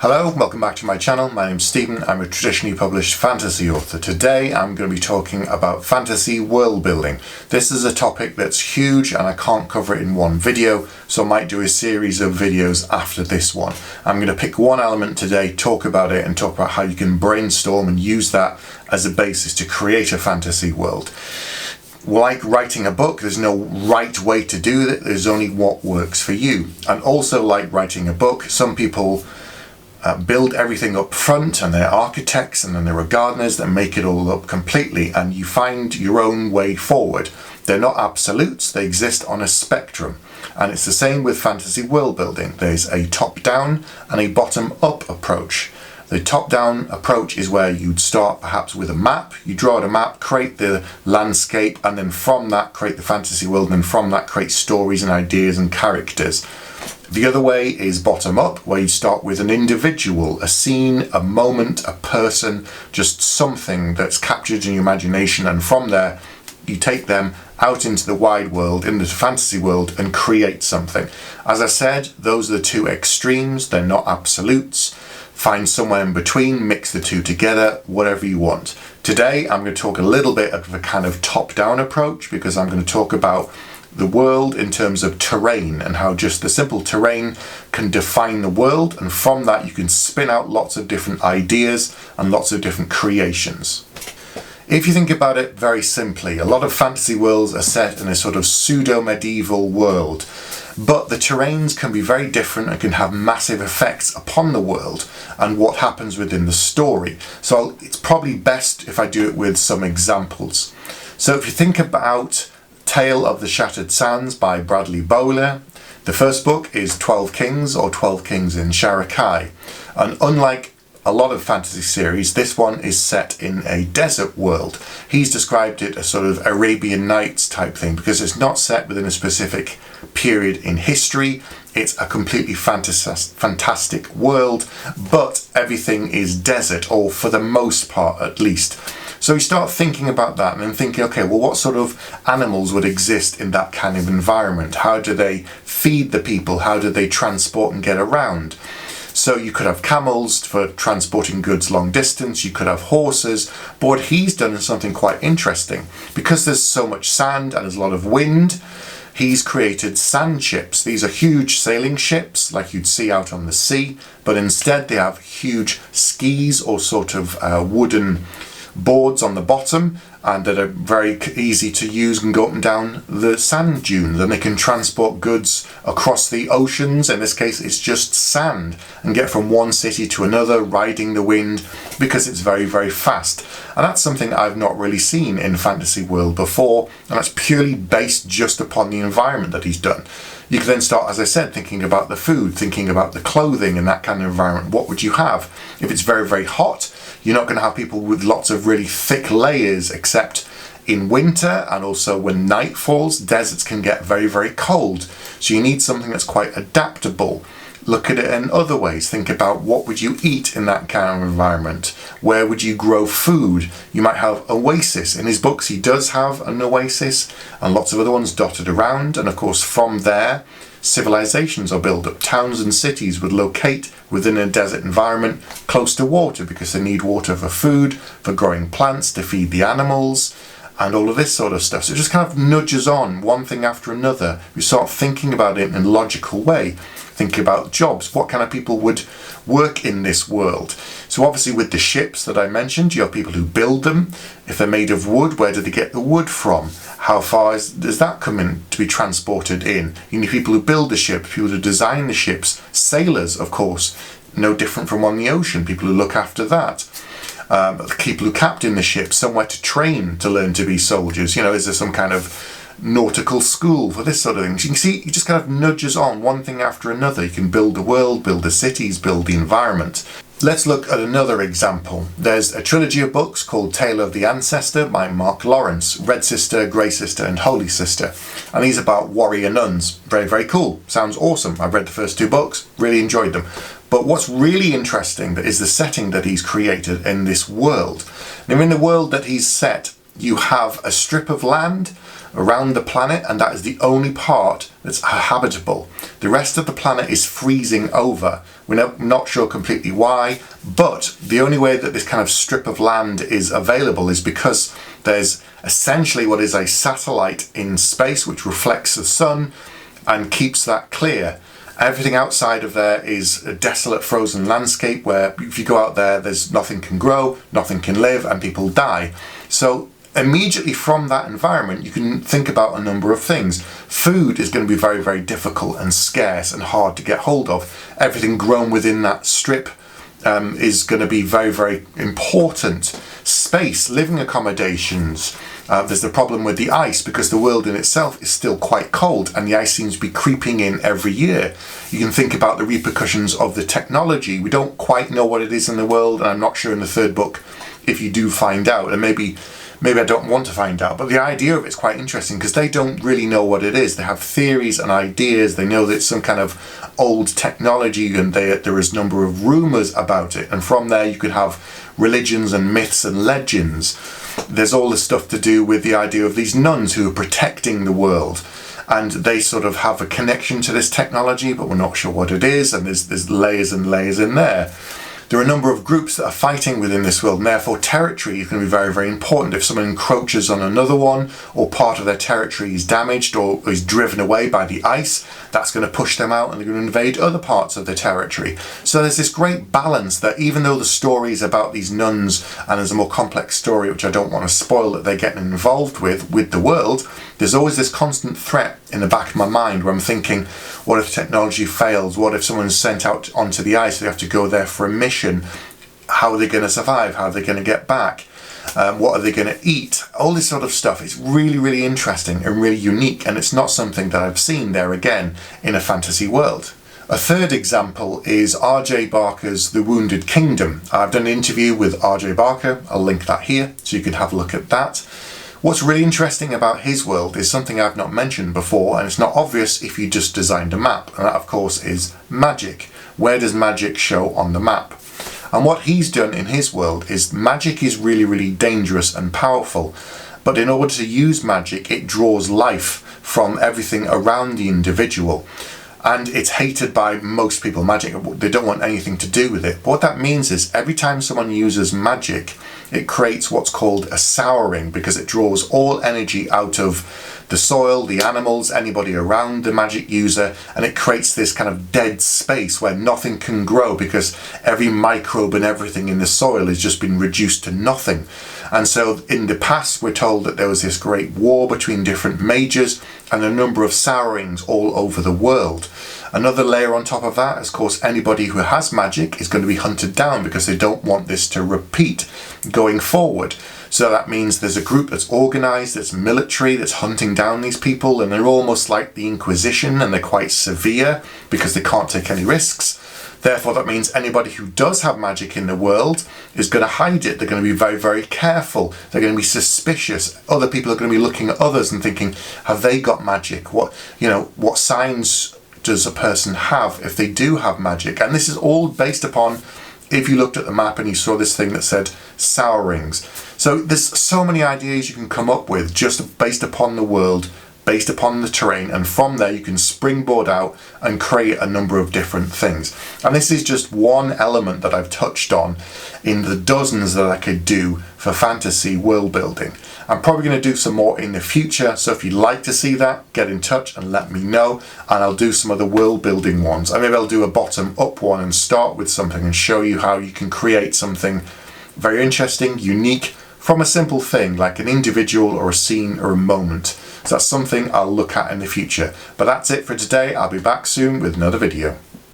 Hello, welcome back to my channel. My name's Stephen. I'm a traditionally published fantasy author. Today I'm going to be talking about fantasy world building. This is a topic that's huge and I can't cover it in one video, so I might do a series of videos after this one. I'm going to pick one element today, talk about it, and talk about how you can brainstorm and use that as a basis to create a fantasy world. Like writing a book, there's no right way to do it, there's only what works for you. And also, like writing a book, some people build everything up front and they're architects, and then there are gardeners that make it all up completely, and you find your own way forward. They're not absolutes, they exist on a spectrum. And it's the same with fantasy world building. There's a top-down and a bottom-up approach. The top-down approach is where you'd start perhaps with a map. You draw out a map, create the landscape, and then from that create the fantasy world, and from that create stories and ideas and characters. The other way is bottom-up, where you start with an individual, a scene, a moment, a person, just something that's captured in your imagination, and from there you take them out into the wide world, into the fantasy world, and create something. As I said, those are the two extremes, they're not absolutes. Find somewhere in between, mix the two together, whatever you want. Today I'm going to talk a little bit of a kind of top-down approach, because I'm going to talk about the world in terms of terrain and how just the simple terrain can define the world, and from that you can spin out lots of different ideas and lots of different creations. If you think about it very simply, a lot of fantasy worlds are set in a sort of pseudo-medieval world, but the terrains can be very different and can have massive effects upon the world and what happens within the story. So it's probably best if I do it with some examples. So if you think about Tale of the Shattered Sands by Bradley Bowler, the first book is 12 Kings, or 12 Kings in Sharakai. And unlike a lot of fantasy series, this one is set in a desert world. He's described it as sort of Arabian Nights type thing, because it's not set within a specific period in history. It's a completely fantastic world, but everything is desert, or for the most part at least. So you start thinking about that and then thinking, okay, well, what sort of animals would exist in that kind of environment? How do they feed the people? How do they transport and get around? So you could have camels for transporting goods long distance, you could have horses, but what he's done is something quite interesting. Because there's so much sand and there's a lot of wind, he's created sand ships. These are huge sailing ships like you'd see out on the sea, but instead they have huge skis, or sort of wooden boards on the bottom, and that are very easy to use and go up and down the sand dunes, and they can transport goods across the oceans. In this case it's just sand, and get from one city to another riding the wind, because it's very, very fast. And that's something I've not really seen in fantasy world before, and that's purely based just upon the environment that he's done. You can then start, as I said, thinking about the food, thinking about the clothing and that kind of environment. What would you have? If it's very, very hot, you're not going to have people with lots of really thick layers, except in winter, and also when night falls, deserts can get very, very cold. So you need something that's quite adaptable. Look at it in other ways. Think about what would you eat in that kind of environment? Where would you grow food? You might have oasis. In his books he does have an oasis, and lots of other ones dotted around, and of course from there civilizations are built up. Towns and cities would locate within a desert environment close to water, because they need water for food, for growing plants, to feed the animals, and all of this sort of stuff. So it just kind of nudges on one thing after another. You start thinking about it in a logical way. Think about jobs. What kind of people would work in this world? So obviously with the ships that I mentioned, you have people who build them. If they're made of wood, where do they get the wood from? How far does that come in to be transported in? You need people who build the ship, people who design the ships, sailors, of course, no different from on the ocean, people who look after that. People who captain the ship, somewhere to train to learn to be soldiers. You know, is there some kind of nautical school for this sort of thing? So you can see, it just kind of nudges on one thing after another. You can build the world, build the cities, build the environment. Let's look at another example. There's a trilogy of books called Tale of the Ancestor by Mark Lawrence, Red Sister, Grey Sister and Holy Sister. And these are about warrior nuns. Very, very cool. Sounds awesome. I've read the first two books, really enjoyed them. But what's really interesting is the setting that he's created in this world. Now, in the world that he's set, you have a strip of land around the planet, and that is the only part that's habitable. The rest of the planet is freezing over. We're not sure completely why, but the only way that this kind of strip of land is available is because there's essentially what is a satellite in space which reflects the sun and keeps that clear. Everything outside of there is a desolate frozen landscape where if you go out there, there's nothing can grow, nothing can live, and people die. So immediately from that environment, you can think about a number of things. Food is going to be very, very difficult and scarce and hard to get hold of. Everything grown within that strip is going to be very, very important. Space, living accommodations. There's the problem with the ice because the world in itself is still quite cold and the ice seems to be creeping in every year. You can think about the repercussions of the technology. We don't quite know what it is in the world, and I'm not sure in the third book if you do find out, and maybe I don't want to find out, but the idea of it's quite interesting because they don't really know what it is. They have theories and ideas. They know that it's some kind of old technology, and there is a number of rumours about it, and from there you could have religions and myths and legends. There's all this stuff to do with the idea of these nuns who are protecting the world, and they sort of have a connection to this technology, but we're not sure what it is, and there's layers and layers in there. There are a number of groups that are fighting within this world, and therefore territory is going to be very, very important. If someone encroaches on another one, or part of their territory is damaged or is driven away by the ice, that's going to push them out and they're going to invade other parts of the territory. So there's this great balance that even though the story is about these nuns, and there's a more complex story which I don't want to spoil that they're getting involved with the world, there's always this constant threat in the back of my mind where I'm thinking, what if technology fails? What if someone's sent out onto the ice? They have to go there for a mission. How are they going to survive? How are they going to get back? What are they going to eat? All this sort of stuff is really, really interesting and really unique, and it's not something that I've seen there again in a fantasy world. A third example is R.J. Barker's The Wounded Kingdom. I've done an interview with R.J. Barker. I'll link that here so you can have a look at that. What's really interesting about his world is something I've not mentioned before, and it's not obvious if you just designed a map, and that of course is magic. Where does magic show on the map? And what he's done in his world is magic is really, really dangerous and powerful, but in order to use magic, it draws life from everything around the individual. And it's hated by most people, magic. They don't want anything to do with it. But what that means is every time someone uses magic, it creates what's called a souring, because it draws all energy out of the soil, the animals, anybody around the magic user, and it creates this kind of dead space where nothing can grow because every microbe and everything in the soil has just been reduced to nothing. And so in the past, we're told that there was this great war between different mages and a number of sourings all over the world. Another layer on top of that, of course, anybody who has magic is going to be hunted down because they don't want this to repeat going forward. So that means there's a group that's organised, that's military, that's hunting down these people, and they're almost like the Inquisition, and they're quite severe because they can't take any risks. Therefore, that means anybody who does have magic in the world is going to hide it. They're going to be very, very careful. They're going to be suspicious. Other people are going to be looking at others and thinking, have they got magic? What signs does a person have if they do have magic? And this is all based upon, if you looked at the map and you saw this thing that said sourings. So there's so many ideas you can come up with just based upon the world, based upon the terrain, and from there you can springboard out and create a number of different things. And this is just one element that I've touched on in the dozens that I could do for fantasy world building. I'm probably going to do some more in the future, so if you'd like to see that, get in touch and let me know, and I'll do some other world building ones. Maybe I'll do a bottom up one and start with something and show you how you can create something very interesting, unique, from a simple thing like an individual or a scene or a moment. So that's something I'll look at in the future. But that's it for today. I'll be back soon with another video.